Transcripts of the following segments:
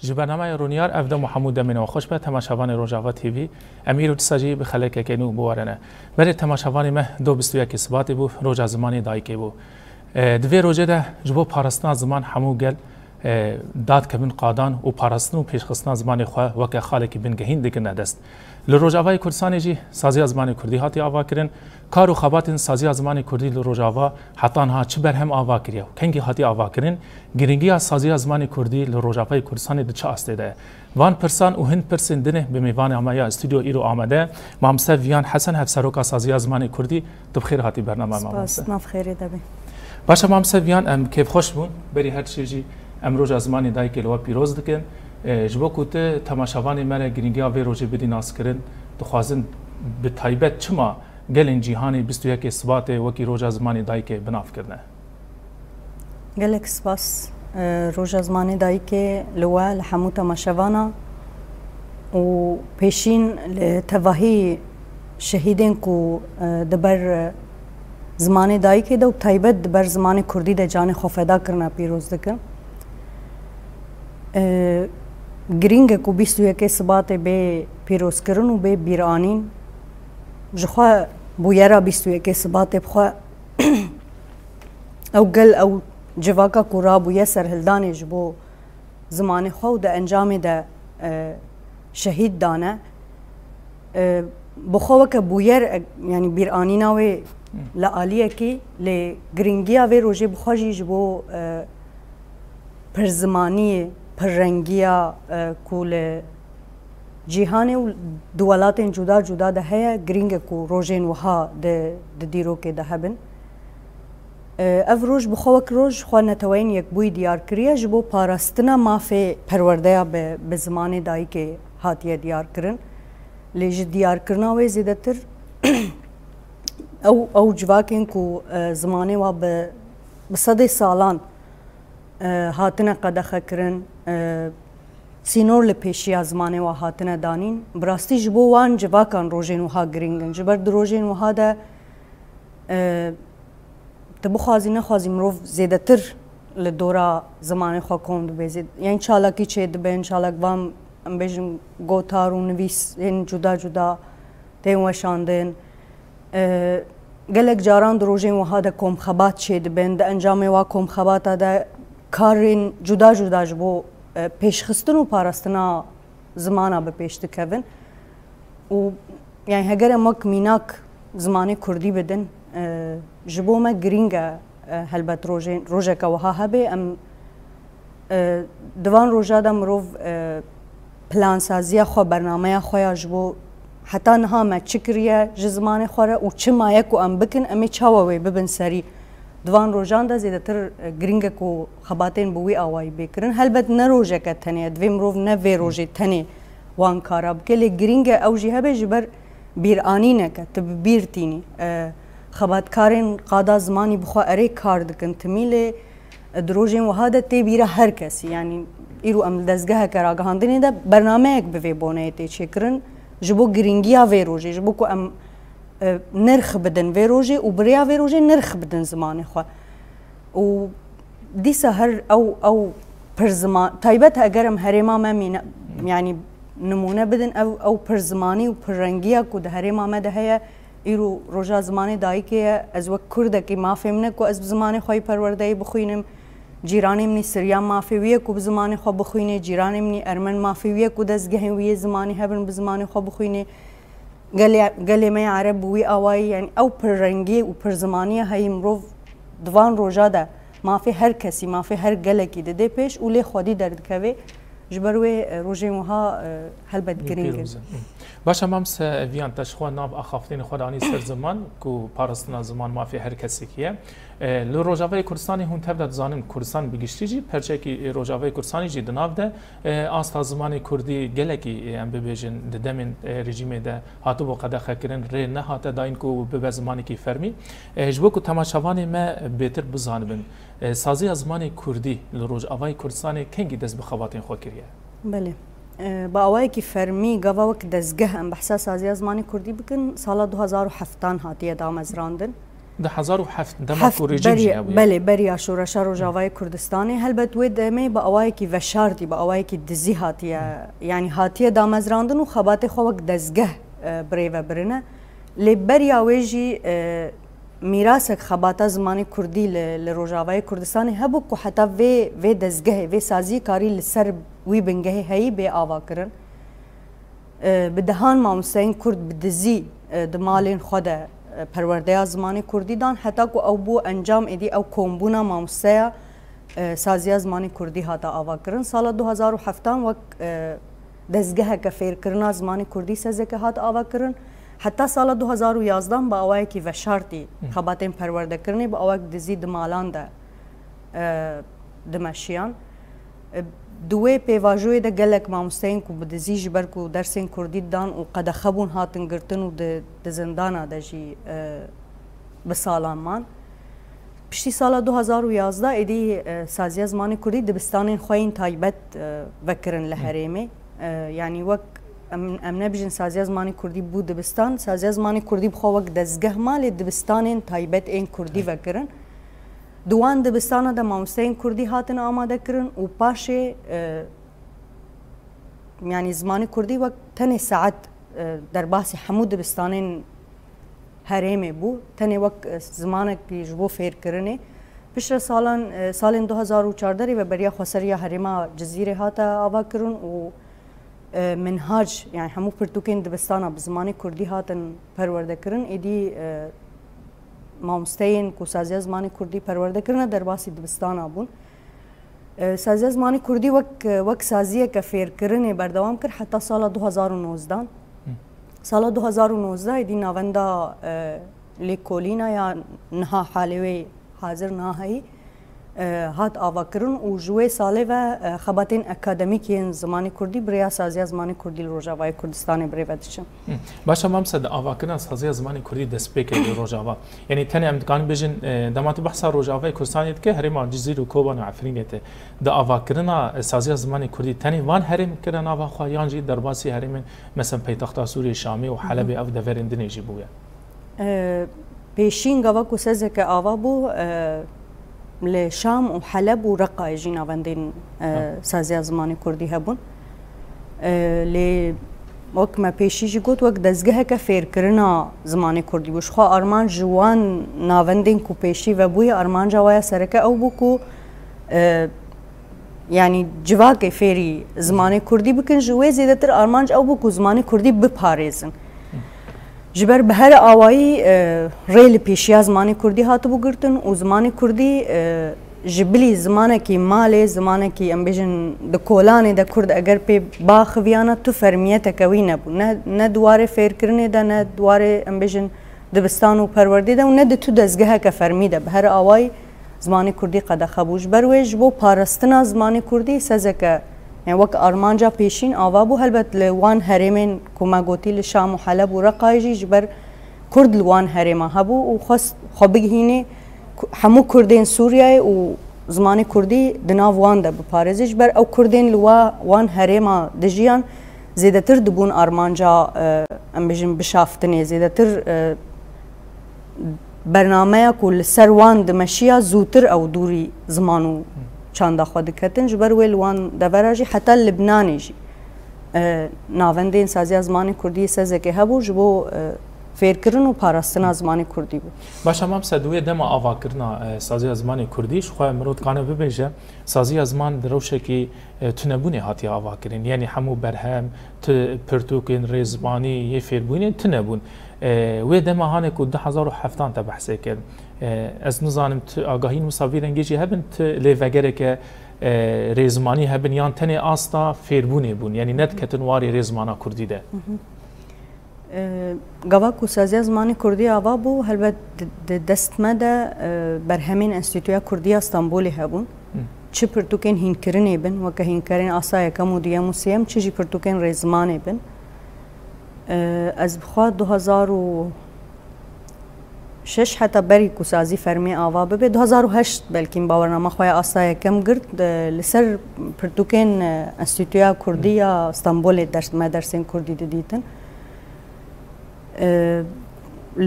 جبرنامه رونیار افده محمود من و خوش به تماشاوان روجاوا تیوی امیر تساجی به خلک کنو بوارنه برای تماشاوان مه دو بستویا کسباتی بو روجا زمانی دایکی بو دوی روجه ده جبو پارستنا زمان همو گل داد کبن قادان و پارستن و پیشخستنا زمان خواه وکه خالکی بن گهین دیگر ندست لروجاوای کردستان جی سازی زمان کردی هاتی آوا کرن کار و خبات سازی زمان کردی لروجاوا حتی آنها چه برهم آوا کریه کنگی هاتی آوا کرن گرینگی سازی زمان کردی لروجاوای کردستان ده چه استیده وان پرسان و هند پرسن دنه به میوان آمایا استودیو ایرو آمده مامسته ویان حسن هفسروکا سازی زمان کردی تو بخیر هاتی برنامه مامسته سپاس بخیر دبی باشه مامسته ویان ام کیف خوش بون بری هر چیزی امروز زمانی دای که لوا پیروز دکن جبو کوته تماشاوانی مره گرینگی آوی روزی بدی ناس کرن دخوازن به تایبت چما گلن جیهانی 21 اثبات وکی روزا زمانی دای که بناف کرنه گلک سپاس روزا زمانی دای که لوا لحمو تماشاوانا و پیشین لتواهی شهیدین کو دبر زمانی دای که دو تایبت دبر زمانی کردی ده جان خوفدا کرنا پیروز دکن گرینگ کو 21 اثبات به پیروز کرن و به بیرانین جخوا بویرا 21 اثبات بخوا او گل او جواکا کورا بویا سرهلدان جبو زمان خو ده انجام ده شهید دانه بخوا وک بویر یعنی بیرانینا و لعالیه کی لگرینگیا و روجه بخوا جبو پر زمانی پر رنگیا کول جیهان و دولات جدا جدا ده هيا گرینگ کو روجین وها ده دیرو که ده هبن اف روج بخوک روج خو نتوین یک بوی دیار کریه جبو پاراستنا مافی پرورده به زمان دایی که هاتیه دیار کرن لیج دیار کرنا و زیادتر او جواکین کو زمانه و به صد سالان هاتنه قدخه کرن سینور لپیشی زمانه و هاتنه دانین براستی جبو وان جواکان روژین وها گرینگن جبر در روژین وها ده تبو خوازی نخوازی مروف زیده تر لدورا زمانه خواه کند بیزید یعنی چالاکی چه دبین چالاک وام بیجم گوتار و نویس این جدا جدا تین وشاندن گلک جاران در روژین وها ده کم خبات چه دبین ده انجام و کم خبات ده کارین جدا جدا جبو پیشخستن و پاراستنا زمانا به پیش دکوین و یعنی هگر مک میناک زمانی کردی بدن جبو ما گرینگا هلبت روژه که وها هبه ام دوان روژه دا مروف پلان سازی خو برنامه خویا جبو حتی نها ما چکریه جزمان خوره و چه مایک و ام بکن امی چاوه ببن سری دوان روزان ده زیاده تر گرینگ کو خباتین بوی آوایی بکرن هلبت نه روزه که تنه دوی مروف نه وی روزه تنه وان کاراب که لی گرینگ اوجی هبه جبر بیرانی نکه تب بیرتینی خباتکارین قادا زمانی بخوا اره کار دکن تمیل دروژین وها ده تی بیره هر کسی یعنی ایرو ام دزگاه کراگاهاندنی ده برنامه یک بوی بونه تی چکرن جبو گرینگیا وی روزه جبو کو ام نرخ بدن وی روژه و بریا وی روژه نرخ بدن زمان خواه و دیسا هر او پر زمان تایبت اگرم هریما ما یعنی نمونه بدن او پر زمانی و پر رنگیا که ده هریما ما ده هیا ایرو روژا زمانی دایی که از وقت کرده که ما فهمنه که از زمان خواهی پرورده بخوینم جیرانی منی سریان مافی ویه که بزمانی خواه بخوینه جیرانی منی ارمن مافی ویه که دزگه ویه زمانی هبن بزمانی خواه بخوینه گلی می عرب وی آوایی یعنی او پر رنگی و پر زمانی های مروف دوان روژا ده مافی هر کسی مافی هر گلکی دده پیش اولی خودی درد کوی جبروی روزی مها هلبت گرینگ باشه مامس ویان تشخوا ناب اخافتین خدانی سر زمان کو پارستنا زمان مافی هر کسی کیه لو روجاوی کردستانی هون تبدت زانم کردستان بگشتی جی پرچه کی روجاوی کردستانی جی دناو ده آستا زمان کردی گلکی ام ببیجن دمن رژیم ده هاتو با قد خکرن ری نه هات داین کو به زمانی کی فرمی جبو کو تماشاوانی ما بهتر بزانبن سازی زمان کردی لو روجاوی کردستانی کنگی دست بخواتین خو کریه بله با اوای کی فرمی گاوا وک دزگه ام بحث سازی زمانی کردی بکن سال 2007 هاتیه دام از راندن ده 2007 دما کو رژیم جی بله بری شورش روجاوی کردستانی هلبت و دمه با اوای کی وشارتی با اوای کی دزی هاتیه یعنی هاتیه دام از راندن و خبات خو وک دزگه بری و برنه لبری اویجی میراثک خبات زمانی کردی ل روجاوی کردستانی هبو کو حتی و دزگه و سازی کاری لسر وی بنگه هی به آوا کرن بدهان مامسین کرد بدزی دمالین خود پرورده زمانی کردی دان حتی کو او بو انجام ادی او کومبونا مامسیا سازی زمانی کردی هاتا آوا کرن سال 2007 وک دزگه کفیر کرنا زمانی کردی سازی که هات آوا کرن حتی سال 2011 با اوای کی وشارتی خباتین پرورده کرنی با اوای دزی دمالان ده دمشیان دوی پیواژوی د گلک مامستین کو بدزی جبر کو درسین کردی دان و قد خبون هاتن گرتن و د زندانا د جی بسالان مان پشتی سال 2011 ادی سازی زمانی کردی دبستانین خوین تایبت وکرن لحریمه یعنی وک ام نبجن سازی زمانی کردی بود دبستان سازی زمانی کردی بخو وک دزگه مال دبستانین تایبت این کردی وکرن دوان دبستان دا مامستین کردی هاتن آماده کرن و پاشه یعنی زمان کردی وقت تنه ساعت در باسی حمود دبستانین هرمه بو تنه وقت زمانه که جبو فیر کرنه پشت سال 2014 و بریا خسریا هرما جزیره هاتا آوا کرن و منهاج یعنی همو پرتوکین دبستانا بزمان کردی هاتن پرورده کرن ایدی مامستین کو سازی زمانی کردی پرورده کرنه در باسی دبستان آبون سازی زمانی کردی وک سازیه که فیر کرنه بردوام کرد حتی سال 2019 سال 2019 ایدی ناوندا لیکولینا یا نها حالوی حاضر نهایی هات آوا کرن و جوی ساله و خباتین اکادمیکین زمانی کردی برای سازی زمانی کردی روجاوای کردستان برای ودشن باشه مامسد آوا کردن سازی زمانی کردی دست پیک روجاوا یعنی تنی امکان بجن دمات بحث روجاوای کردستانیت که هریم الجزیره و کوبان و عفرینیت د آوا کردن سازی زمانی کردی تنی وان هریم کردن آوا خوایان جی در باسی هریم مثلا پایتخت سوریه شامی و حلب او دورندنی جی بویا پیشین گاوا کوسازه که آوا بو لشام و حلب و رقه جینا وندین سازی زمانی کردی هبون لی وقت ما پیشی جی گوت وقت دزگه که فیر کرنا زمانی کردی بوش خواه ارمان جوان ناوندین کو پیشی و بوی ارمان جوایا سرکه او بو کو یعنی جواک فیری زمانی کردی بکن جوی زیدتر ارمان او بو کو زمانی کردی بپاریزن جبر به هر آوایی ریل پیشیا زمانی کردی هاتو بگرتن و زمانی کردی جبلی زمانه کی ماله زمانه کی امبیجن د کولانه د کرد اگر په باخویانه تو فرمیته کوي نه بو نه دواره فیر کرنه ده نه دواره امبیجن دبستان و پروردی ده و نه د تو دزگه که فرمیده به هر آوایی زمانی کردی قد خبوش برویج بو پارستنا زمانی کردی سزکه يعني وك أرمانجا بيشين آوابو هلبت لوان هرمين كما قوتي لشام وحلب ورقايجي جبر كرد لوان هرما هبو وخص خبيهيني حمو كردين سوريا وزماني كردي دناف وان ده بباريزي جبر أو كردين لوا وان هرما دجيان زيدتر دبون أرمانجا أم بجن بشافتني زيدتر برنامه كل سروان دمشيا زوتر أو دوري زمانو چند خود کتن جبر ویل وان دورجی حتی لبنانی جی ناوندین سازی زمانی کردی سازه که هبو جبو فێرکردن و پاراستنا زمانی کوردی بوو. باش مام سەدوێ دەما ئاواکردنا سازیە زمانی کوردیش خۆی مرۆڤکانە ببێژە سازیە زمان درەوشێکی تونەبوونی هاتی ئاواکردن یعنی هەموو بەرهەم پرتوکین ڕێزمانی یە فێربوونی تونەبوون وێ دەما هەنێک و 2007 تا بەحسێ کرد ئەس نزانم ئاگاهین مساوی رەنگێکی هەبن لێڤەگەرێکە رێزمانی هەبن یان تەنێ ئاستا فێربوونێ بوون یعنی نەتکەتن واری رێزمانە کوردیدە. گاوا و سازیە زمانی کوردی ئاوا بوو هەلبەت دەستمەدە بەرهەمین ئەنستیتویا کوردی ئەستانبولی هەبوون چ پرتوکێن هینکردنێ بن وەکە هینکارین ئاسا یەکەم و دیەم و سێم چژی پرتوکێن ڕێزمانێ بن ئەس بخوا 2006 حتا بەری کوسازی فەرمی ئاوا ببێ 2008 بەلکیم باوەڕنامە خۆی ئاسا یەکەم گرت لەسەر پرتوکێن ئەنستیتویا کوردی یا ئەستانبولێ مەدەرسێن کوردی دەدیتن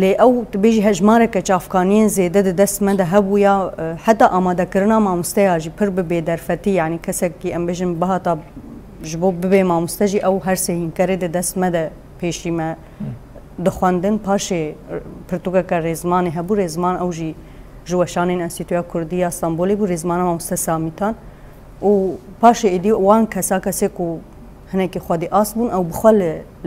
لێ ئەو بێژی هەژمارێکە چافکانیên زێدە دەستمەدە هەبوو یا حتا ئامادەکردنا مامۆستەیاژی پڕ ببێ دەرفەتی یعنی کەسێکی ئەم بێژم بەهاتا ji bo bibê mamostejî ew her sê hînkerê de dest me de pêşî me dixwandin paşê pirtûkeka rêzmanê hebû rêzman ew jî ji weşanên Enstîtuya Kurdî ya Stenbolê bû rêzmana mamoste Samîtan û paşê êdî wan kesa kesê ku hinekî xwedî as bûn ew bixwe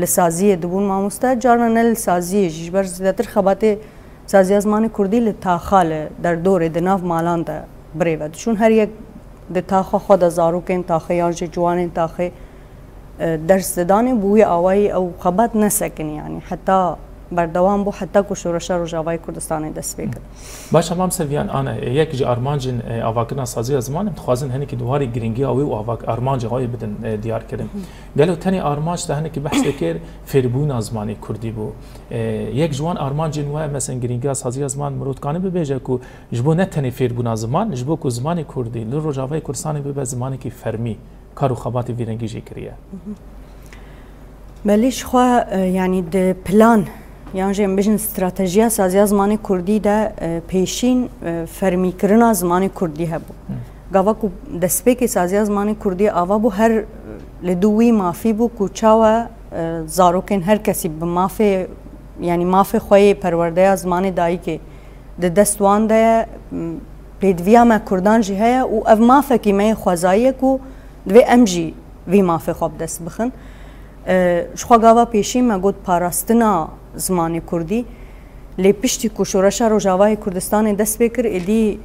li saziyê dibûn mamoste carna ne li saziyê jî ji ber zêdetir xebatê saziya zimanê Kurdî li taxa li derdorê di nav malan de birê ve diçûn her yek di taxa xwe de zarokên taxê yan jî ciwanên taxê ders didanê bû wî awayî ew xebat nesekin yani heta berdewam bû heta ku şoreşa Rojavayê Kurdistanê dest pê kir. Baş mam seviyan ana yek ji armancên avakirina saziya zimanê dixwazin hinekî diwarê giringiya wê û armancê xwe bidin diyar kirin. Gelo tenê armanc de hinekî behsê kir fêrbûna zimanê Kurdî bû. Yek ji wan armancên we mesela giringiya saziya ziman mirov bibêje ku ji bo ne tenê fêrbûna ziman ji bo ku zimanê Kurdî li Rojavayê Kurdistanê bibe zimanekî fermî kar û xebatê vî rengî jî kiriye. Belê ji xwe yanî di plan yan jê em bêjin stratejiya saziya zimanê Kurdî de pêşîn fermîkirina zimanê Kurdî hebû. Gava ku destpêkê saziya zimanê Kurdî ava bû her li du wî mafî bû ku çawa zarokên her kesî bi mafê yanî mafê xwe yê perwerdeya zimanê dayîkê di dest wan de ye pêdiviya me Kurdan jî heye û ev mafekî me yê xwezayî ye ku divê em jî vî mafê xwe bi dest bixin. Ji xwe gava pêşî me got parastina zimanê Kurdî lê piştî ku şoreşa Rojavayê Kurdistanê dest pê kir êdî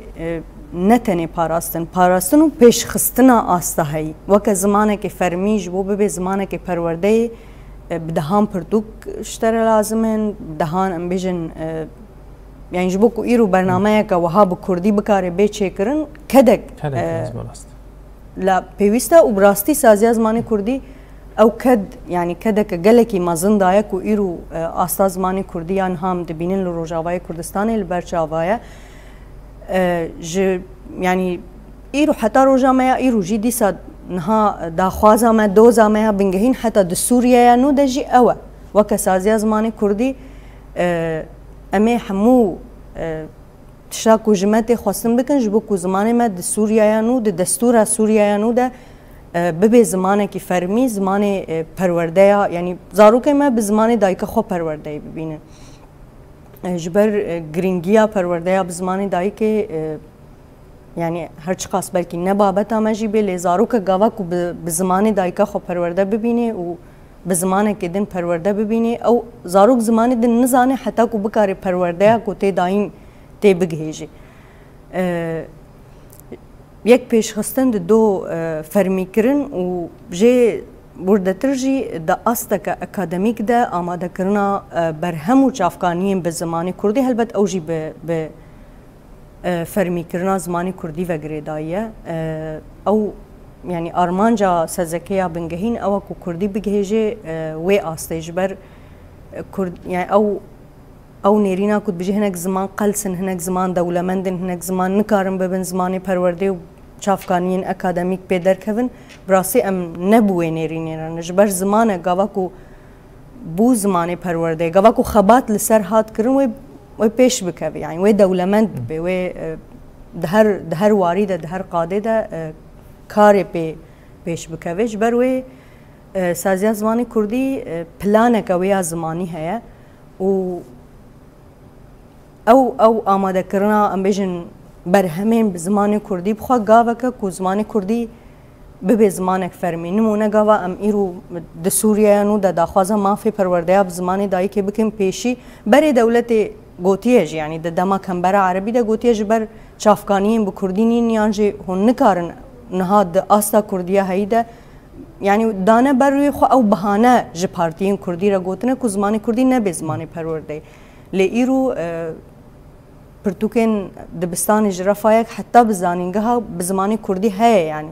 ne tenê parastin û pêşxistina asta heyî weke zimanekê fermî ji bo bibe zimanekê perwerdeyê bi dehan pirtûk ji te re lazim in dehan em bêjin yani ji bo ku îro bernameyeka wiha bi Kurdî bikare bê çêkirin kedek la pêwîst e û bi rastî saziya zimanê Kurdî ew ked yani kedeke gelekî mezin daye ku îro asta zimanê Kurdî yan ham dibînin li Rojavayê Kurdistanê li ber çavaya ji yani îro heta roja me ya îro jî dîsa niha daxwaza me doza me ya bingehîn heta di Sûriyeya nû de jî ew e weke saziya zimanê Kurdî em ê hemû tişta ku ji me tê xwestin bikin ji bo ku zimanê me di Sûriyeya nû di destûra Sûriyeya nû de bibê zimanekî fermî zimanê perwerdeya yani zarokê me bi zimanê dayîka xwe perwerdeyê bibînin. Ji ber giringiya perwerdeya bi zimanê dayîkê yani her çi qas belkî ne babeta me jî bê lê zarokek gava ku bi zimanê dayîka xwe perwerde bibînê û bi zimanekê din perwerde bibînê ew zarok zimanê din nizane heta ku bikarê perwerdeya ku tê dayîn tê bigihêjî. Yek pêşxistin di do fermîkirin û jê burdetir jî di asteke akademîk de amadekirina berhem û çavkaniyên bi zimanê Kurdî helbet ew jî bi fermîkirina zimanê Kurdî vegirê daye ew yani armanca sezekeya bingehîn ew ku Kurdî bigihêje wê astê ji ber yani ew nêrîna ku bijî hinek ziman qelsin hinek ziman dewlemendin hinek ziman nikarin bibin zimanê perwerdê û çavkaniyên akademîk pê derkevin bi rastî em nebû wê nêrînê re ji ber zimanek gava ku bû zimanê perwerdê gava ku xebat li ser hat kirin wê pêş bikeve yani wê dewlemend bibe wê di her warî de di her qadê de karê pêş bikeve ji ber wê saziya zimanê Kurdî planeka wê ya zimanî heye و او آماده کرنا ام بیجن برهمین بزمان کردی بخوا گاوه که زمان کردی به زمانک فرمی نمونه گاوا ام ایرو د سوریه نو د داخوازه مافی پرورده اب زمانی دایی که بکن پیشی بر دولت گوتیج یعنی د دما کمبر عربی د گوتیج بر چافکانیین بو کردینین یانجی هون نکارن نهاد آستا کردیه هیده یعنی دانه بر روی خو او بهانه ج پارتیین کردی را گوتنه که زمان کردی نه به زمان پرورده لی ایرو پرتوکن دبستان جرفایک حتی بزانینگه ها بزمان کردی هی یعنی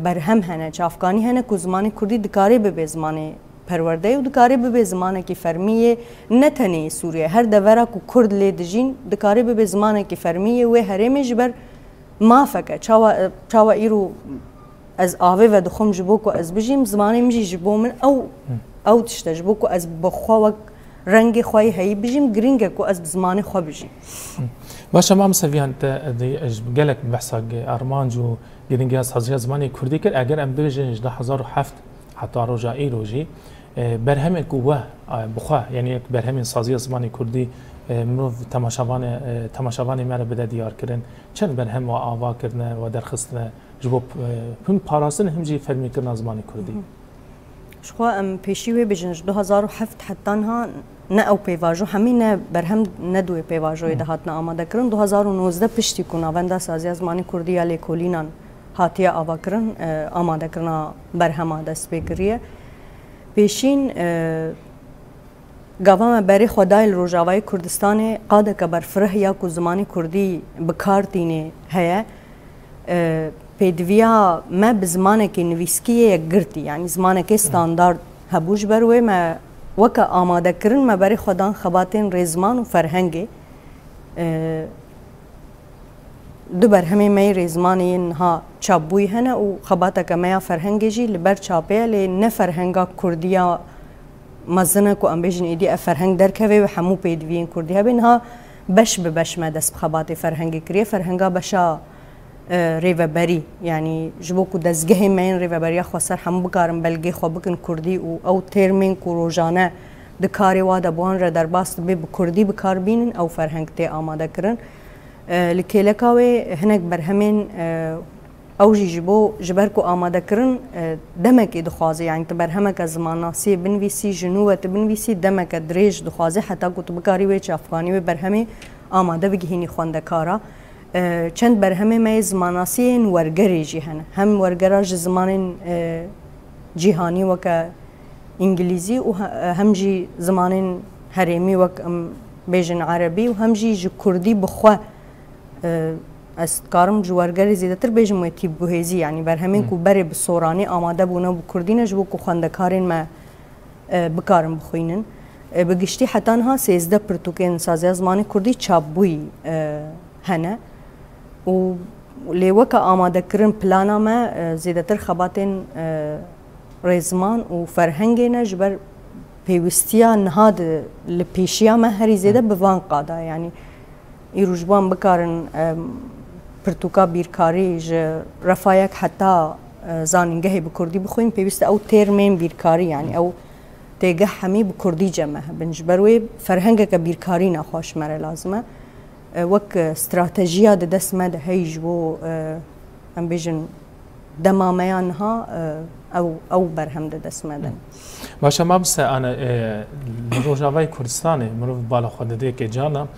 برهم هنه چافکانی هنه که زمان کردی دکاری به زمان پرورده و دکاری به زمان که فرمیه نتنی سوریه هر دورا که کرد لیدجین دکاری به زمان که فرمیه و هرمی جبر مافکه چاوا ایرو از آوه و دخم جبو که از بجیم زمانی میجی جبو من او تشتا جبو که از بخوا و رنگ خواهی هایی بجیم گرینگه که از زمان خواه بجیم باشه ما مسویان گلک بحثا ارمانج و گرینگی از حضیه زمانی کردی کرد اگر ام بجیم 2007 حتی روژا ای روژی برهم قوه بخواه یعنی برهم سازی زمانی کردی مروف تماشاوانی مرا بده دیار کردن چند برهم و آوا کردن و درخستن جبو پون پاراستن همجی فرمی کردن زمانی کردی شخوا ام پیشیوی بجنج 2007 حتی ها نه او پیواجو همین برهم ندوی پیواجوی دهاتنا آماده کردن 2019 پشتی کنا ونده سازی زمانی کردی یا لیکولینان هاتیه آوا کردن آماده کردن برهم دست بگیریه پیشین گاوام بری خدای روجاوای کردستان قاده که برفره یا که زمانی کردی بکارتینه هیا پیدویا ما بزمانه که نویسکیه یک گرتی یعنی زمانه که استاندارد هبوش بروه ما وکا آماده کرن ما بری خدان خباتین ریزمان و فرهنگی دو برهمی می ریزمانی ها چابوی هنه و خباتا که میا فرهنگی جی لبر چاپه لی نه فرهنگا کردیا مزنه کو ام بیجن ایدی فرهنگ درکوی و همو پیدوین کردی هبین ها بش به بش ما دست بخبات فرهنگی کریه فرهنگا بشا ریوبری یعنی جبو کو دزگه من ریوبری خسر هم بکارم بلگی خو بکن کردی او ترمین کو روزانه د کاری واده بوان را در باست به کردی بکار بینن او فرهنگ ته آماده کرن لکیلکاوی هنک برهمین او جبو جبر کو آماده کرن دمک دخوازه یعنی تبرهمک زمان ناسی بنویسی جنوبت بنویسی دمک دریج دخوازه حتی کو تبکاری و چافغانی و برهمی آماده بگهینی خوندکارا چند برهمه می زماناسی ورگری جهان هم ورگراج زمان جهانی وک انگلیزی و هم جی زمان هرمی وک بیجن عربی و هم جی کردی بخوا از کارم جوارگری زیادتر بیجن متیب گوهزی یعنی برهمین کو بره بسورانی آماده بونه و کردین جو کو خواندکارین ما بکارم بخوینن بگشتی حتی ها 13 پرتوکین سازی زمان کردی چابوی هنه و لیوکا آماده کرن پلانا ما زیادتر خباتین ریزمان و فرهنگی نجبر پیوستیا نهاد لپیشیا ما هری زیاده بوان قادا یعنی ایروجبان بکارن پرتوکا بیرکاری رفایک حتی زانینگهی بکردی بخوین پیوست او ترمین بیرکاری یعنی او تیگه همی بکردی جمعه بنجبروی فرهنگ که بیرکاری نخواش مره لازمه وک استراتیجیا د دست ما ده هیج و ام بیجن دمامیان ها او برهم د دست ما ده باشه ما بس انا روجاوای کردستان مرو بالا خود ده که جانا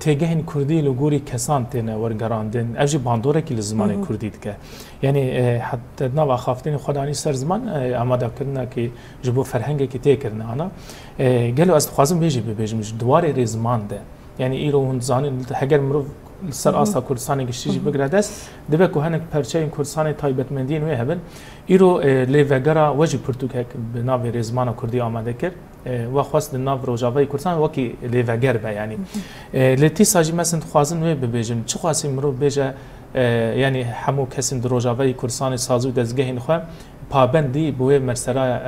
تیگهن کردی لگوری کسان تنه ورگراندن اوجی باندوره که لزمان کردی که یعنی حتی نوا خافتین خدانی سر زمان آماده کردن که جبو فرهنگی که تی کردن انا گلو از خوازم بیجی ببیجم دواره ریزمان ده یعنی ایرو هن زانین هگر مرو سر آسا کردستانی گشتیجی بگرد است دبه که هنگ پرچه این کردستانی تایبتمندین وی هبن ایرو لیوگرا وجی پرتوکک به ناو ریزمان کردی آماده کرد و خواست ناو روجاوای کردستان وکی لیوگر به یعنی لتی ساجی مثلا خوازن وی ببیجن چه خواسی مرو بیجه یعنی همو کسین در روجاوای کردستان سازو دزگهین خواه پابندی بوی مرسرا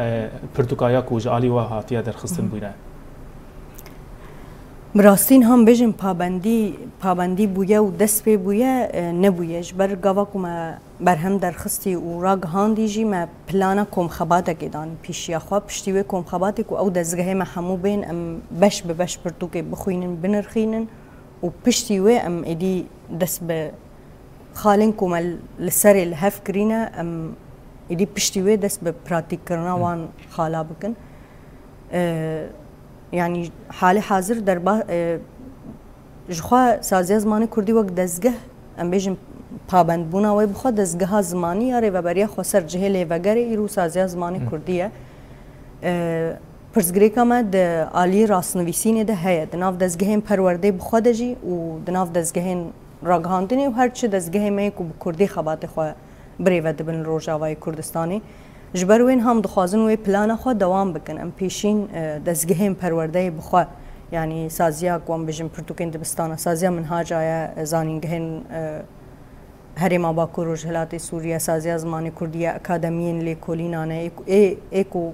پرتوکایا کوج آلی و هاتیه در خستن بوده براستین هم بجن پابندی بویه و دست پی بویه نبویه جبر گاوا که ما برهم درخستی و را گهاندی جی ما پلانا کم خباته که دان پیشیا خواه پشتیوه کم خباته که او دزگه ما همو بین ام بش به بش پرتو که بخوینن بنرخینن و پشتیوه ام ایدی دست به خالن که ما لسر الهف کرینه ام ایدی پشتیوه دست به پراتیک کرنا وان خالا بکن يعني حالي حاضر دربا جخوا سازی زمانی کردی وقت دزگه ام بیجم پابند بونا وی بخوا دزگه زمانی یاری و برای خسر جهل و گری ایرو سازی زمانی کردیه پرسگری کما د عالی راسنویسینی ده هیا دناف دزگه پرورده بخوا دجی و دناف دزگه راگهاندنی و هرچی دزگه می کو کردی خبات خوا بری و دبن روجاوای کردستانی جبر وین هم دخوازن وی پلان خو دوام بکن ام پیشین دزگه پرورده بخوا یعنی سازیا قوم بجم پرتوکین دبستان سازیا منهاج آیا زانینگهن هرما باکو روجهلات سوریه سازیا زمانی کردیه اکادمین لیکولینانه ایکو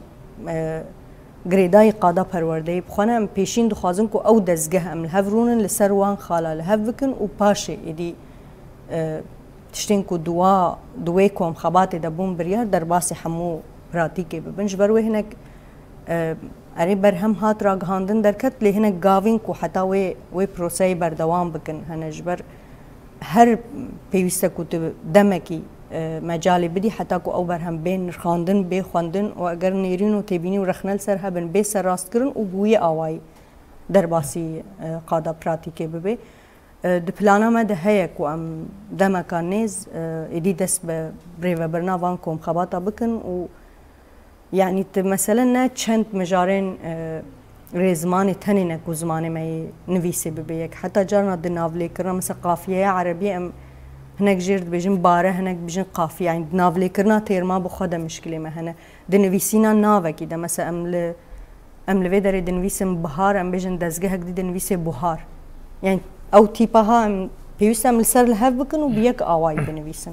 گریدای قادا پرورده بخوانه ام پیشین دخوازن کو او دزگه ام الهورونن لسر وان خالا لهف بکن و پاشه ایدی تشتين كو دويكم خباتي دبون بريار درباسي حمو براتيكي ببنج بروي هناك اري برهم هات راغ هاندن دركت لي هناك غاوين كو حتى وي بروسي بردوام بكن هنا جبر هر بيوستا كو دمكي مجالي بدي حتى كو او برهم بين خاندن بي خواندن و اگر نيرين و تبيني و رخنل سر هبن بي سر راست کرن و بوي آواي درباسي قادا براتيكي ببي د پلانا ما ده هيا كو ام دمكان نيز ايدي دس بريفا برناوان كوم خباتا بكن و يعني مثلا نا چند مجارين ريزمان تنينك و زمان ما نويسي ببيك حتى جارنا د نافلي كرنا مثلا قافيه عربيه ام هناك جيرد بيجن باره هناك بيجن قافيه يعني نافلي كرنا تيرما بخدا مشكله ما هنا د نويسينا ناوا كده مثلا ام لويدر د نويسم بهار ام بيجن دزگه هك د نويسه بهار يعني او تيبها بيوسم لسر الهف بكن وبيك اواي بنويسن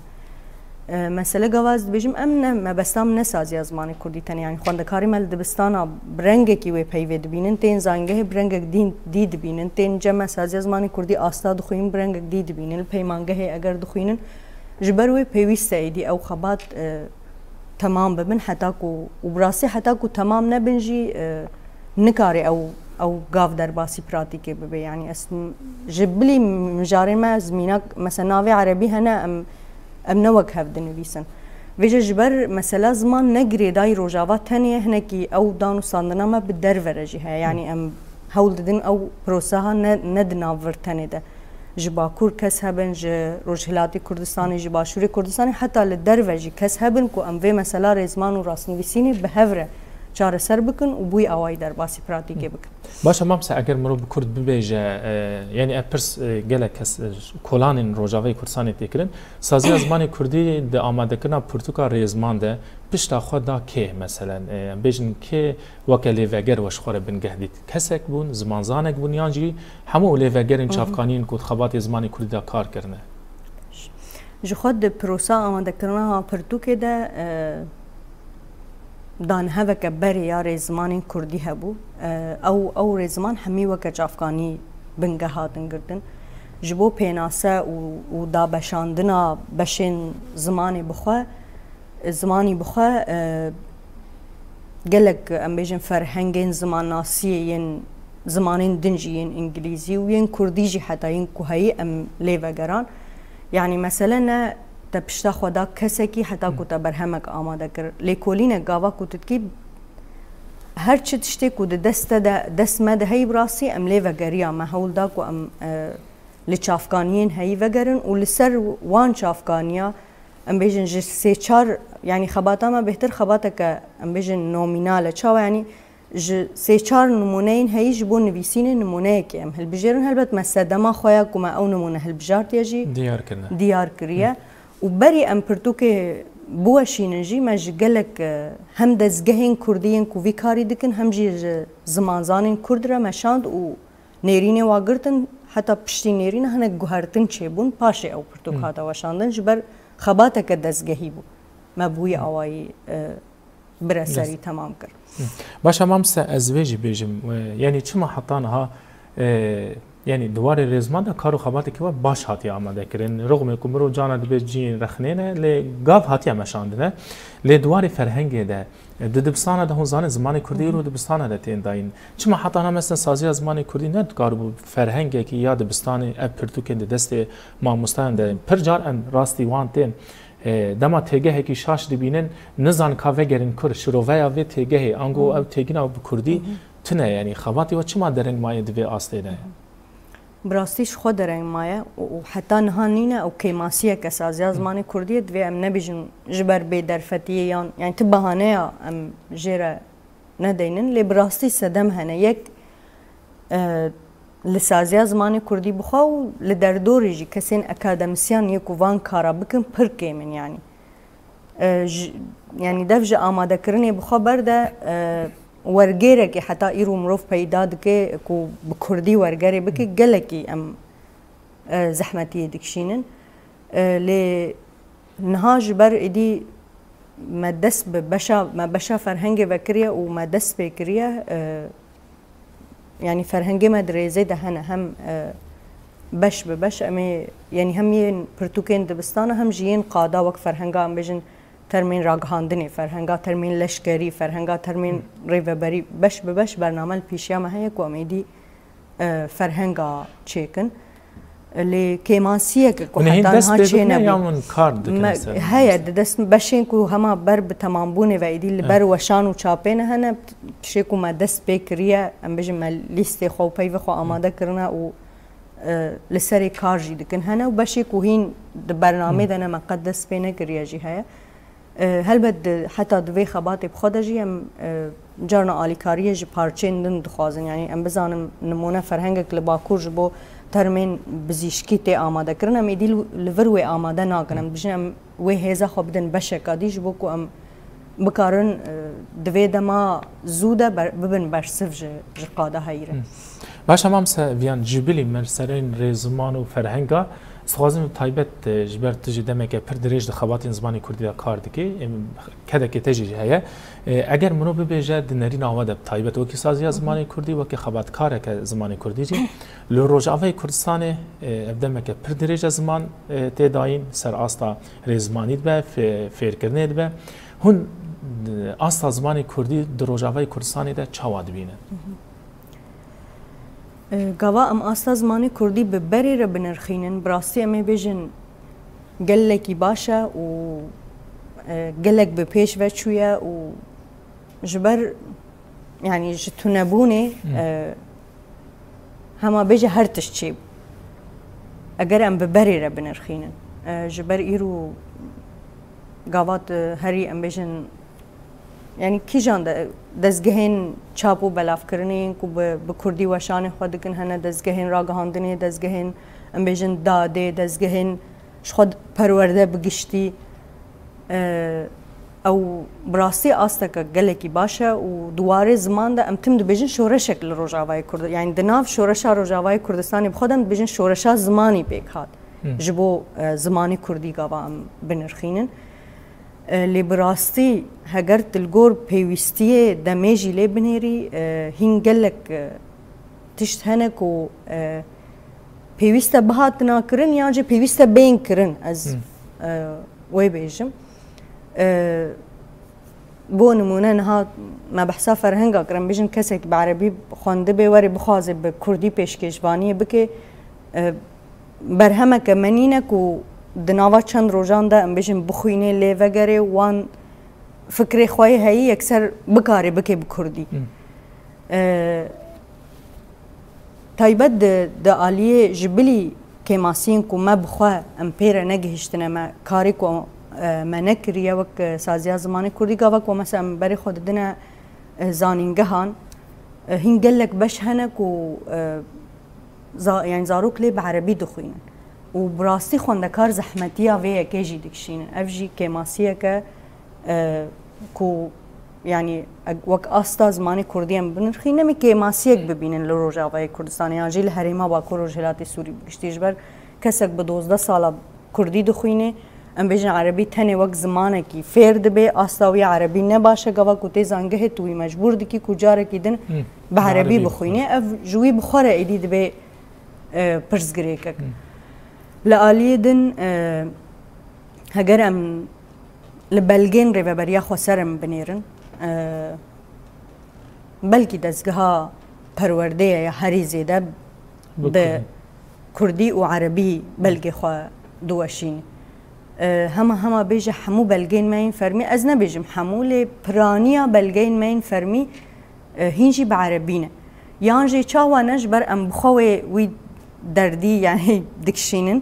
مسألة جواز بيجم امنا ما بستام نسازي زماني كردي تاني يعني خواندكاري مال دبستانا برنگك وي پيوي دبينن تين زانگه برنگك دي دبينن تين جمع سازي زماني كردي آستا دخوين برنگك دي دبينن پيمانگه اگر دخوينن جبر وي پيويستا ايدي او خبات تمام ببن حتى كو وبراسي حتى كو تمام نبنجي نكاري او قاف درباسي براتيكي ببي يعني اسم جبلي مجارين ما زمينك مثلا نافي عربي هنا ام نوك هف دنويسن ويجا جبر مثلا زمان نقري داي روجاوات تانية هناكي او دانو صاندنا ما بالدر ورجيها يعني ام هول ددن او بروساها ندنا ورتاني ده جباكور كس هبن روجهلاتي كردستاني جباشوري كردستاني حتى للدر ورجي كس هبن كو ام في مثلا رزمان و راسنويسيني بهفره چاره سر بکن و بوی آوای در باسی پراتیکه بکن. باشه مامسا اگر مرو بکرد ببیجه یعنی اپرس گله کس کلان روجاوی کردستانی تکرن سازی زمانی کردی د آماده کردن پرتوکا ریزمان ده پشت خود دا که مثلا بیجن که وکلی وگر وش خوره بنگهدید کسک بون زمان زانک بون یانجی همو لیوگرین چافکانین کود خبات زمانی کردی دا کار کرنه. جو خود پروسا آماده کردن پرتوکه ده دان هفك بري يا رزمان كردي هبو او رزمان همي وك جافكاني بنگهاتن گردن جبو پيناسه و دا بشاندنا بشين زماني بخوا قالك ام بيجن فرهنگين زمان ناسيه ين زمانين دنجي ين انجليزي وين كرديجي حتى ين كوهي ام ليفگران يعني مثلا تبشتا خدا کسکی حتی کوتا برهمک آماده کر لیکولینه گاوا کوتت کی هر چی تشتی کو دست مده هی براسی ام لی وگریا ما هول دا کو ام لچافکانین هی وگرن و لسر وان چافکانیا ام بیجن سه چار يعني خباتا ما بهتر خباتك ام بیجن نومینال چاو يعني سه چار نمونهین هی جبون نویسین نمونه کی ام هل بجرن هلبت مسدما خویا کوما او نمونه هل بجارت یجی دیار کریه وبري ام برتوكي بوشينجي ما جلك هم دزگهين كرديين كو في كاري دكن هم جي زمان زانين كردرا مشاند و نيريني واگرتن حتى پشتي نيرين هنه گوهرتن چيبون پاشي او برتوكاتا وشاندن جبر خباتك دزگهي بو ما بوي آواي برسري تمام كر باشا مامسا ازواجي بيجم يعني چما حطانها یعنی دوار رزمان دا کارو خباتی که باش هاتی آماده کردن رغم که مرو جانا دبی جین رخنینه لی گاف هاتی مشاندنه لی دوار فرهنگ ده دبستان ده هون زمان کردی رو دبستان ده تین داین چما حتی هم مثلا سازی زمان کردی نه کارو فرهنگ که یاد دبستان پرتوکن دست ما مستند پر جار ام راستی وان تین دما تگه کی شاش دبینن نزان کاوه گرین کر شروع و تگه انگو او تگینا کردی تنه یعنی خباتی و چما درنگ مایه دوی آسته ده براستیش خود درنگ مایه و حتی نهانینه او کیماسیه که سازی زمان کردی دوی ام نبیجن جبر بی درفتیه یعنی تو بهانه ام جیره ندینن لی براستی سدم هنه یک لسازی زمان کردی بخوا و لدردوری جی کسین اکادمیسیان یک وان کارا بکن پر کیمن یعنی دفج آماده کرنی بخوا برده ورگیره که حتی ایرو مروف پیدا دکه کو بکردی ورگیره بکه گله کی ام زحمتی دکشینن لی نهاج بر ایدی مدس بشا فرهنگ وکریه و مدس بکریه يعني فرهنگی مدرسه ده هنه هم بش ببش امی يعني هم ين پرتوکین دبستان هم جین قادا وقت فرهنگا ام بجن ترمین راگهاندنی فرهنگا ترمین لشکری فرهنگا ترمین ریوبری بش ببش برنامه پیشیا ما هي کو امیدی فرهنگا چیکن لی کیماسیه که کو حتی ها چه نبی هیا دست بشین کو هما بر بتمام بونه و ایدی لبر وشان و چاپین هنه شی کو ما دست بکریه ام بجم لیست خو پی و خو آماده کرنا و لسری کار جی دکن هنه و بشی کو هین برنامه دنا مقدس بینه کریه جی هیا هل بد حتی دوی خباتی بخوده جی ام جارنا آلیکاریه جی پارچین دن دخوازن یعنی ام بزانم نمونه فرهنگک لباکور جبو ترمین بزیشکی تی آماده کرنم ایدی لوروی آماده ناکنم بجنم وی هیزا خو بدن بشکا دیش بو کو ام بکارن دوی دما زوده ببن بر صف جی قاده هایره باش هم همسه ویان جبلی مرسرین ریزمان و فرهنگا سخوازم تایبت جبر تجی دمکه پر دریج دخواتین زمانی کردی دا کار دکی کده که تجی هیا اگر منو ببیجه دنری ناواده تایبت وکی سازی زمانی کردی وکی خبات کاره که زمانی کردی جی لو روجاوی کردستان دمکه پر دریج زمان تداین سر آستا ریزمانید به فیر کرنید به هون آستا زمانی کردی در روجاوی کردستانی ده چاواد بینه گاوا ام آستا زمانی کردی به بری را بنرخینن براستی امی بیجن گلکی باشه و گلک به پیش وچویه و جبر یعنی جتونبونه هما بیجه هر تشچیب اگر ام به بری را بنرخینن جبر ایرو گاوات هری ام بیجن يعني كي جان دزگهين چاپو بلاف کرنين کو به کردی و شان خود کن هنه دزگهين راگهاندنی دزگهين ام بیجن داده دزگهين خود پرورده بگشتی او براستی آستکا گلکی باشه و دواره زمان ده ام تم دو بیجن شورشک لروجاوای کرد يعني دناف شورشا روجاوای کردستانی بخودم بیجن شورشا زمانی بیک هات جبو زمانی کردی گاوا ام بنرخینن لی براستی هگر تلگور پیوستی دمیجی لی بنیری هنگلک تشت هنک و پیوست بهات ناکرن یا جه پیوست بین کرن از وی بیجم بو نمونه نها ما بحثا فرهنگا کرن بیجن کسی که بعربی خونده بیوری بخوازه به کردی پیشکشبانی بکه برهمه که منینک و دناوا چند روزان ده ام بیشم بخوینه لی وگره وان فکر خواهی هایی اکثر بکاره بکه بکردی تایبت ده آلیه جبلی که ماسین کو ما بخواه ام پیره نگهشتنه ما کاری کو ما نکریه وک سازیا زمان کردی گاوا کو مثلا بری خود دنه زانینگه هان هنگلک بش هنک و يعني زاروك لي بعربي دخوين وبراسي خوندكار زحمتيا ويا كيجي دكشين افجي كماسيه ك كو يعني وك استا زماني كرديم بنرخينه مي كماسيك ببينن لروجاوي كردستان يعني جيل هريما باكو روجلاتي سوري بشتيجبر كسك ب 12 سالا كردي دخوينه ام بیژن عربی تنه وقت زمانه کی فیر دبه آستاوی عربی نباشه گوا کوتی زنگه توی مجبور دی کی کجاره کیدن به عربی بخوینه اف جوی بخوره ایدی دبه پرزگریکک لعالی دن هگر ام لبلگین ری و بریا خسرم بنیرن بلکی دزگها پرورده یا هری زیده به کردی و عربی بلگی خواه دوشین هما بیجه همو بلگین ماین فرمی از نبیجم همو لی پرانیا بلگین ماین فرمی هینجی بعربینه یانجی چاوانش بر ام بخواه وی دردی یعنی دکشینن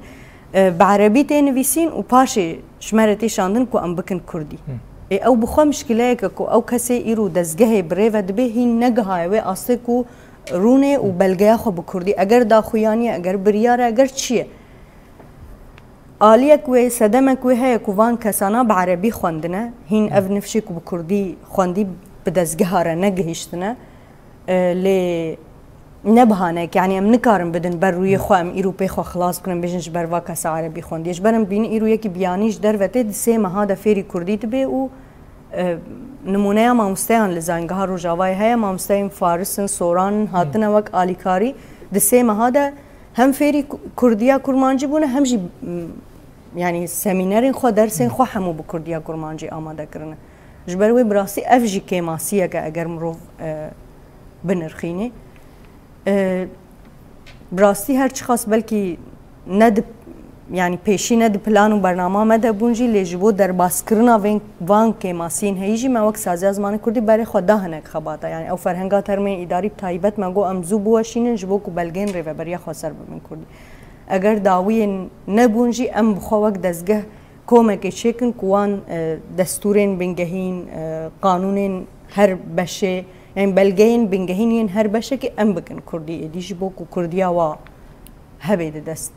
بعربی تنویسین و پاشی شمرتی شاندن کو ام بکن کردی او بخوا مشکله که او کسی ایرو دزگه بره و دبه هین نگهای و آسته کو رونه و بلگه خو بکردی اگر داخویانی اگر بریاره اگر چیه آلیک و صدمک و هی کوان کسانا بعربی خواندنه هین اف نفشی کو بکردی خواندی به دزگه را نگهشتنه لی نبهانه یعنی ام نکارم بدن بر روی خو ام ایرو پی خو خلاص کنم بجنش بر واکس عربی خوندیش برم بین ایرو یکی بیانیش در وته سه ماه دا فری کردی تبه او نمونه مامستیان لزنگه ها روجاوای های مامستیان فارسن سوران هاتن وک آلیکاری د سه ماه دا هم فری کردیا کرمانجی بونه هم جی یعنی سمینرین خو درسین خو همو به کردیا کرمانجی آماده کرنه جبر وی براسی اف جی کیماسیه که اگر مرو بنرخینه براستی هر چی خاص بلکی ند یعنی پیشی ند پلان و برنامه مده بونجی لیجبو در باسکرنا وان که ماسین هیجی ما وقت سازی از مانه کردی برای خدا هنگ خباتا یعنی او فرهنگا ترمین اداری تایبت مگو امزو بوشینن جبو کو بلگین ری و برای خسر بمن کردی اگر داوی نبونجی ام بخو وقت دزگه کومک چکن کوان دستورین بنگهین قانونین هر بشه يعني بلغين بنجهين هر بشكل ام بكن كردي ديش بوكو كرديا وا هبيد دست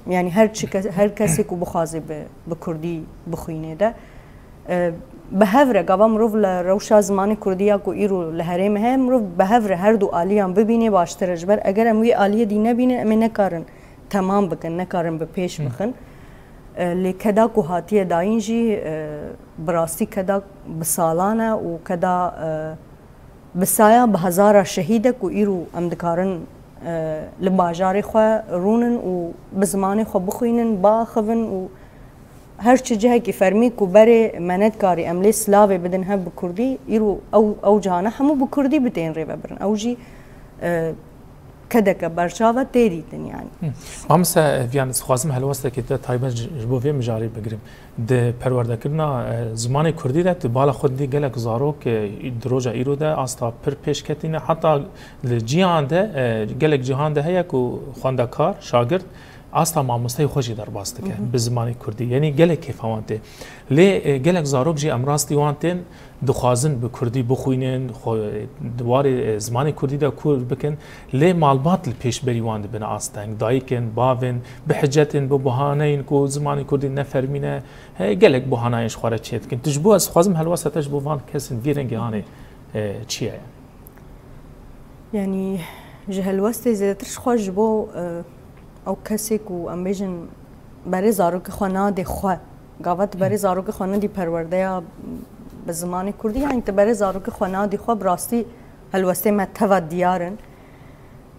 يعني هر كسي كو بخازي بكردي بخوينه ده بهفره قبام روف لروشا زمان كرديا كو ايرو لهريم هم روف بهفره هر دو آليان ببيني باشتر جبر اگر ام وي آليه دي نبينه ام نكارن تمام بكن نكارن بپیش بخن لكدا کو هاتیه داینجی براستی کدا بسالانه و کدا بسایا بهزار شهیده کو ایرو امدکارن لباجاری خو رونن و بزمان خو بخوینن باخون و هر چه جهه کی فرمی کو بره منت کاری عملی سلاوی بدن هب بکردی ایرو او جانه همو بکردی بتین ری ببرن او جی كدك برشاوة تيريتن يعني. مامسا يعني خوازم هالوسط كده تايبا جبوفي مجاري بقريم ده پرورده كرنا زمان كردي ده بالا خود دي گلك زاروك دروجا ايرو ده استا پر پیش كتينه حتى الجيهان ده گلك جيهان ده هيا كو خواندكار شاگرد استا ماموستای خوشی در باست که به زمان کردی یعنی گلک کیفوانته لی گلک زاروک جی امراستی وانتن دخوازن به کردی بخوینن دوار زمان کردی دا کور بکن لی مالبات پیش بری وانده بنا آستنگ دایکن باون به حجتن به بهانین کو زمان کردی نفرمینه گلک بهانایش خواره چیت کن تجبو از خوازم هلواسه تجبو وان کسن ویرنگی هانه چیه يعني جهلوسته زیاترش خوش بو او کسی کو ام بیژن برای زاروک خانه دی خو گاوت برای زاروک خانه دی پرورده یا به زمان کردی یعنی برای زاروک خانه دی خو براستی هلوسته متوا دیارن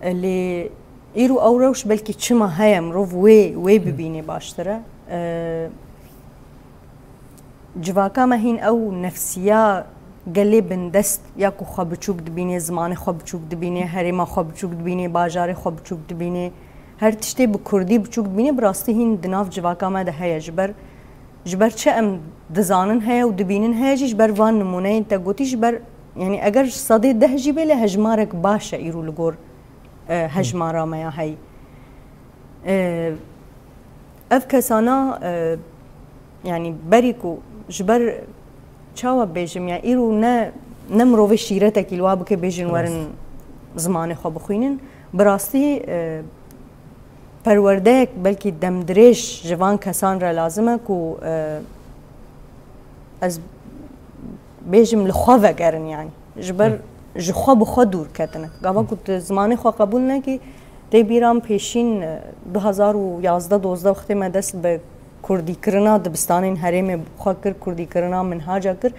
لی ایرو او روش بلکی چما هیم رو وی ببینی باشتره جواکا مهین او نفسیا گلی بندست یا کو خواب چوک دبینی زمان خواب چوک دبینی هریما خواب چوک دبینی باجار خواب چوک دبینی هر تشتی بکردی بچوک دبینی براستی هین دناف جواکا ما ده هیا جبر چه ام دزانن هیا و دبینن هیا جبر وان نمونه انت گوتی جبر يعني اگر صدي ده جيبه له هجمارك باشا يرو لغور هجمارا ما هي اف كسانا يعني بريكو جبر چاوا بيجم يعني يرو نمرو في شيرتك الوابك بيجن ورن زمان خو بخوينن براستي پروردهک بلکه دمدرش جوان کسان را لازمه کو از بیجم لخواه گرن يعني جبر جخوا بخوا دور کتنه گاوا کت زمانی خوا قبول نکی دی بیرام پیشین 2011-12 وقتی ما دست به کردی کرنا دبستانین هرم بخوا کر کردی کرنا منهاجا کر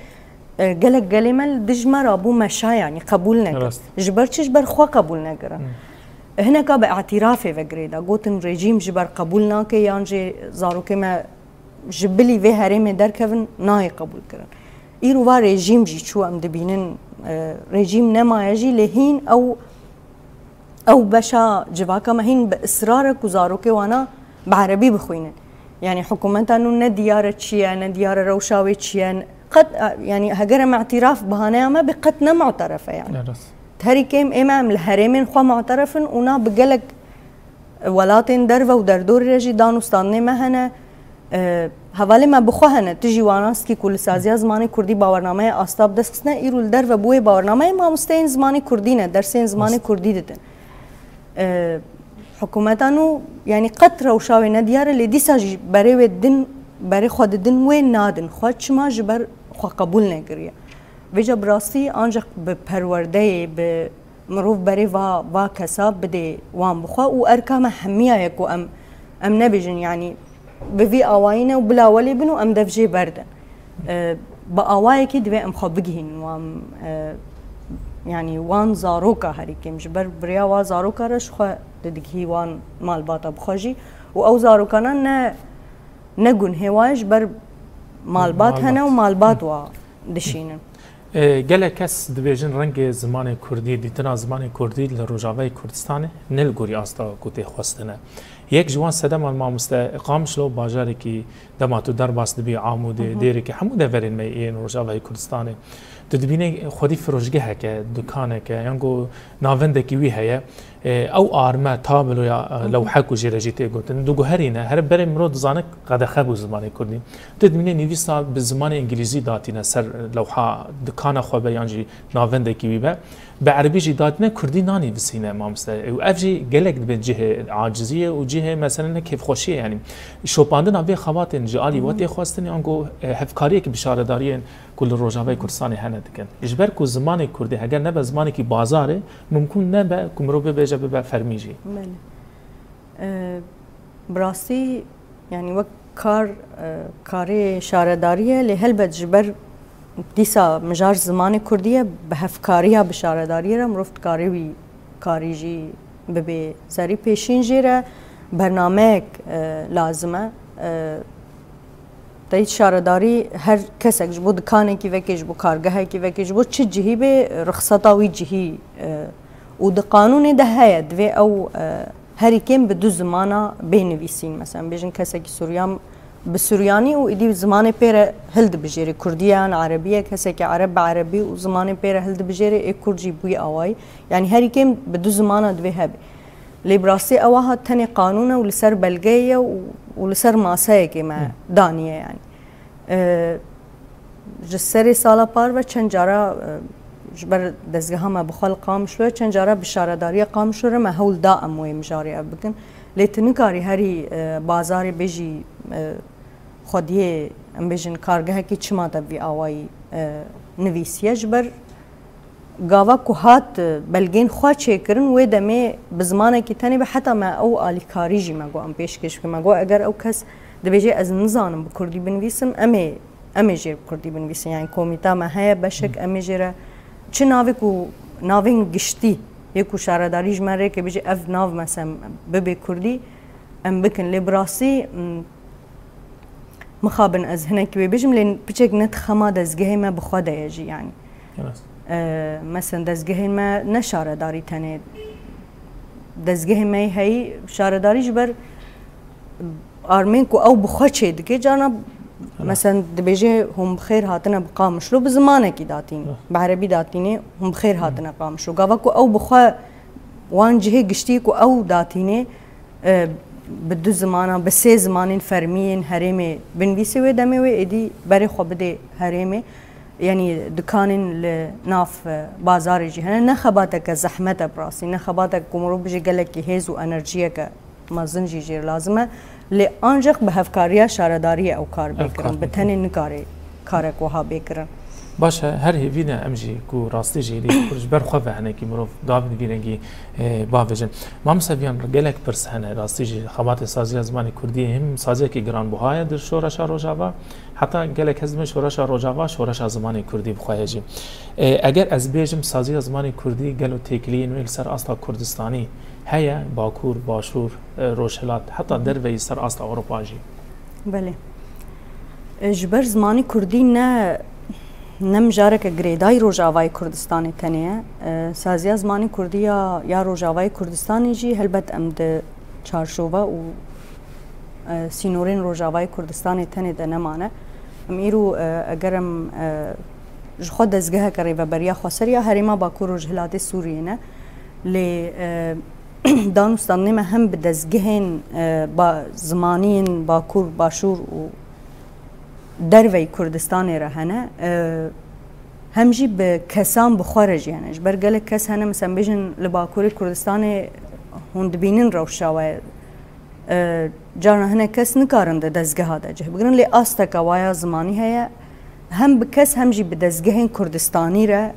گلک گلیمل دجمر ابو مشا يعني قبول نکر جبر چش بر خوا قبول نکرن هنا کا به اعتراف وگریدا گوتن رژیم جبر قبول ناکه یانجی زاروکه ما جبلی و هرم درکون نای قبول کرن ایرو وا رژیم جی چو ام دبینن رژیم نمایجی لهین او بشا جواکا مهين باصرار كوزاروكي وانا بعربي بخوينن يعني حكومتنا انه نديار تشيا نديار روشاوي تشيا قد يعني هجر مع اعتراف بهانا ما بقتنا معترفه يعني تهري كيم امام الهرمين خو معترف ونا بقلك ولاتين درفه ودردور رجي دانوستاني مهنا حوالی ما بخواهنه تجی واناسکی کل سازی زمانی کردی باورنامه آستاب دستنه ایرول در و بوی باورنامه ما مستین زمانی کردی نه درسین زمانی کردی دتن حکومتانو يعني قطر وشاوي نديار اللي ديسا بري ودن بري خود دن وين نادن خود شما جبر خو قبول نگريا وجا براسي انجق بپرورده بمروف بري وا كساب بدي وان بخوا و اركام حميه يكو ام نبجن يعني بفي اواينا وبلا ولي بنو ام دفجي بردن باواي كي دبي ام خو بگهين وام يعني وان زاروكا هريكي مجبر بريا وا زاروكا رش خو ددگهي وان مال باتا بخوجي و او زاروكانا نگون هواج بر مال بات هنا و مال بات وا دشينن گله کس دبیجن رنگ زمان کردی دیتنا زمان کردی لروجاوی کردستان نلگوری آستا کوته خواستنه یک جوان سدم المامسته اقام شلو باجاری کی دماتو در باس دبی عمود دیری که حمود ورین می این روجاوی کردستان تدبینه خودی فروشگاه که دکانه که یانگو ناونده کی وی هيا او ارما تابل یا لوحه کو جرجیته گوتن دو گهرینه هر بر مرود زانک قد خبو زمان کردی تدبینه نویسا به زمان انگلیسی داتینه سر لوحه دکان خو بیانجی ناونده کی وی به عربی جی داتنه کردی نانی بسینه مامسته و افجی گلک به جهه عاجزیه و جهه مثلا کیف خوشیه یعنی شوپاندن ابي خواتن جالي وقت خواستني انگو هفکاری که بشاره دارین کل روجاوی کردستان هنه دکن اجبر کو زمان کردی اگر نه به زمانی که بازاره ممکن نه به کمرو به به فرمیجی براسي يعني وقت كاري شارداريه لهل بجبر ديسا مجار زمان كرديه بهفكاريها بشارداريه مرفت كاري جي ببي سري پیشین جيره برنامج لازمه تایید شارداری هر کس اگه بود دکانه کی وکیش بود کارگاه کی وکیش بود چه جهی به رخصتاوی جهی و د قانون ده هيد و او هر کم به دو زمانه بنویسین مثلا بیشن کسی که سوریان به سوریانی و ایدی زمان پیر هلد بجری کردیان عربیه کسی که عرب عربی و زمان پیر هلد بجری ای کردی بوی آوای یعنی هر کم به دو زمانه دوی هب لیبراسی آواه تنی قانونه و لسر بلگیه و لسر ماسه که ما دانیه یعنی جسری سالا پار و چند جارا جبر دزگاه ما بخال قام شلو چند جارا بشارداری قام شلو ما هول دائم وی مجاری بکن لیتنکاری هری بازار بیجی خودیه ام بیجن کارگاه کی چما تبی آوایی نویسیه جبر گاوا کو هات بلگین خوا چیکرن و دمه بزمانه کی تنی به حتی ما او آلیکاری جی مگو ام پیشکش که مگو اگر او کس دبیجی از نزانم بکردی بنویسم امی جیر بکردی بنویسم یعنی کومیتا ما هیا بشک امی جیره چه ناوی کو ناوین گشتی یکو شارداری جمره که بیجی اف ناو مثلا ببی کردی ام بکن لیبراسی مخابن از هنه که بیجم لین بچک نت خما دزگه ما بخوده یجی یعنی مثلا دزگه ما نشارداری تنه دزگه ما هی شارداری جبر آرمین کو او بخواه چه دکه جانا مثلا دبیجه هم بخیر هاتنه بقامشلو بزمانه کی داتین بعربی داتینه هم بخیر هاتنه قامشلو گاوا کو او بخواه وان جهه گشتی کو او داتینه بدو زمانه بسه زمانین فرمین هرمه بنویسی و دمه و ایدی بری خو بده هرمه يعني دكانين لناف بازار جهنا نخباتك زحمة براسي نخباتك كمرو بيجي قالك هيز وانرجيك ما زنجي جير لازمه لانجق بهفكاريه شارداريه او كار بكرن بتني نكاري كارك وها بكرن باشه هر هیوینا امجی کو راستی جیلی کورج برخواه هنه کی مروف داوید ویرنگی باوجن ما مسویان گلک پرس هنه راستی جی خبات سازی زمانی کردی هم سازی کی گران بهای در شورش روجاوا حتی گلک هزم شورش روجاوا شورش زمانی کردی بخواه جی اگر از بیجم سازی زمانی کردی گلو تکلی نویل سر اصلا کردستانی هيا باكور باشور روشلات حتى دروي سر اصل اوروبا جي بله جبر زمانی کردی نه نمجارك گریدای روجاوای کردستانی تنیه سازی زمانی کردی یا روجاوای کردستانی جی هلبت امد چارشوبه و سینورین روجاوای کردستانی تنی ده نمانه امیرو اگرم خود دزگه کری و بریا خسریا هریما باکور روجهلات سوریه نه لی دانستانی ما هم بدزگهن با زمانین باکور باشور و دروی کردستانی رهنه همجی به کسان بخارج یعنی برگل کس هنه مثلا بیشن لباکور کردستانی هند بینن روشاوه جانا هنه کس نکارن ده دزگه ها ده جه بگرن لی آستا وایا زمانی هیا هم بکس همجی به دزگهن کردستانی را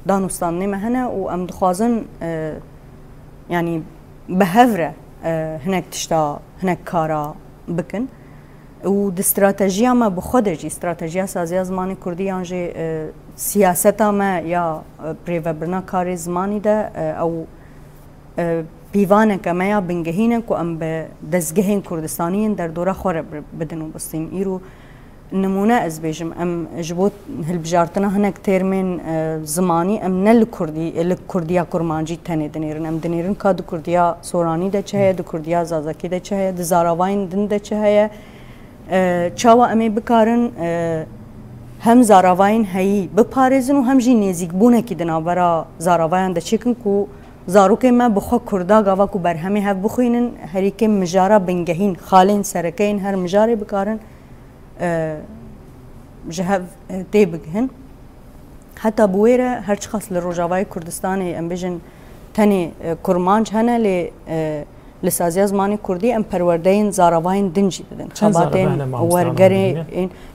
دانستانی ما هنه و ام دخوازن يعني بهفرة هناك تشتا هناك كارا بكن و استراتيجية ما بخدجي استراتيجية سازية زماني كردي يعني سياسة ما يا بريفبرنا كاري زماني ده أو بيوانا كما يا بنجهينك وأم بدزجهين كردستانيين در دورة خورة بدنو بسيم إيرو نمونه از بیشم ام جبوت هالبجارتنا هناك ترمين زماني ام نل كردي الكرديا كرمانجي تاني دنيرن ام دنيرن كاد كرديا سوراني ده چه ده كرديا زازاكي ده چه ده زاراواين دن ده چه چاوا امي بكارن هم زاراواين هي بپاريزن و هم جي نزيك بونه كي دنابرا زاراواين ده چكن كو زاروكي ما بخو كردا غاوا كو برهمي هف بخوينن هريكي مجارا بنگهين خالين سركين هر مجاري بكارن جهاف تيبجهن حتى بويرة هرش خاص للرجاوي كردستاني ام بيجن تاني كرمانج هنا لسازيا زماني كردي ام پروردين زاراواين دنجي بدن خباتين ورگري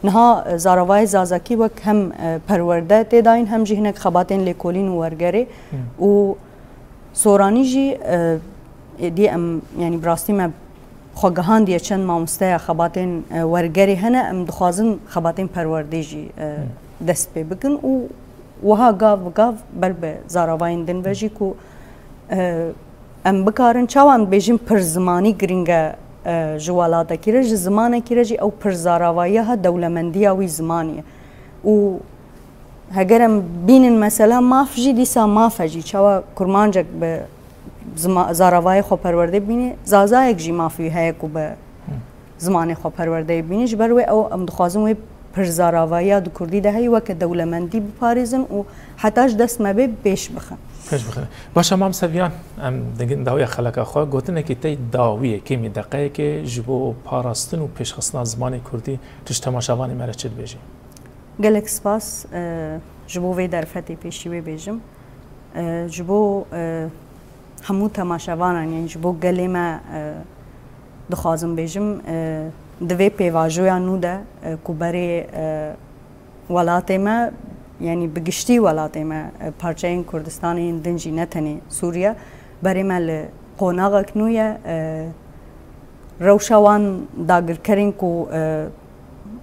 نها زاراواي زازاكي وك هم پرورده تداين هم جي هناك خباتين لكولين ورگري و سوراني جي دي ام يعني براستي ما خواهان دیه چند مامسته خباتین ورگری هنه ام دخوازن خباتین پروردیجی دست پی بکن و وها گاو بر به زاراواین دن وجی کو ام بکارن چاوان بیجیم پر زمانی گرینگه جوالاتا کیره جی زمانه کیره جی او پر زاراوایی ها دولمندی اوی زمانیه و هگرم بینن مثلا ماف جی دیسا ماف جی چاوا کرمانجک به زاراوای خو پرورده بینی زازا یک جی مافی های کو به زمان خو پرورده بینیش بروی او ام دخوازم وی پر زاراوایی دو کردی ده هی وک دولمندی بپاریزن و حتاش دست مبه بیش بخن باشه مام سویان ام دگن داوی خلق خو گوتنه کی تی داویه کی می دقیقه که جبو پاراستن و پیشخصنا زمان کردی تش تماشاوانی مرچد بیجی گلک سپاس جبو وی درفتی پیشی بیجم جبو همو تماشاوانان یعنی جبو گلی ما دخوازم بیجم دوی پیواجویا نو ده کو بری ولات ما یعنی بگشتی ولات ما پارچه این کردستانی دنجی نتنی سوریا بری ما لقوناغ کنویا روشوان داگر کرین کو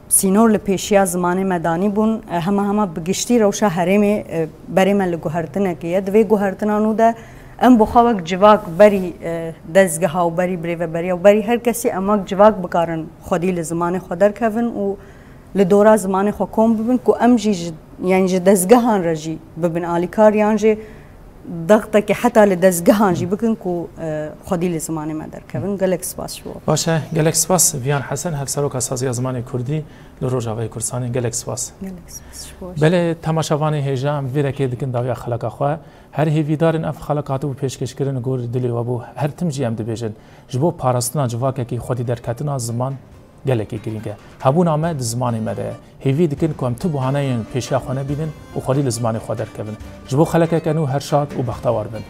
سینور لپیشیا زمان مدانی بون همه بگشتی روشا هرمی بری ما لگوهرتنه که دوی گوهرتنا نو ده ام بخواك جواك بري دزگها و بري بريفه بري و بري هر کسی اماك جواك بكارن خودي لزمان خودر كفن و لدورا زمان خو كوم ببن كو ام جي يعني جي دزگهان رجي ببن آليكار يعني جي ضغطك حتى لدزگهان جي بكن كو خودي لزمان ما در كفن گلک سپاس شو باشه گلک سپاس ویان حسن هر سروک اساسی زمان کردی لروجاوی کردستانی گلک سپاس بله تماشاوانی هجام ویرکی دکن داوی خلق خو هر هیویدارن اف خلقاتو و پیشکش کردن گور دلی و بو هر تمجی ام دبیجن جبو پاراستنا جواکه کی خودی درکتنا زمان گلکی گرینگه هبون آمد زمانی مده هیوی دکن که هم تو بحانه پیشیا خانه بیدن و خودی لزمانی خود درکبن جبو خلقه کنو هر شاد و بختوار بن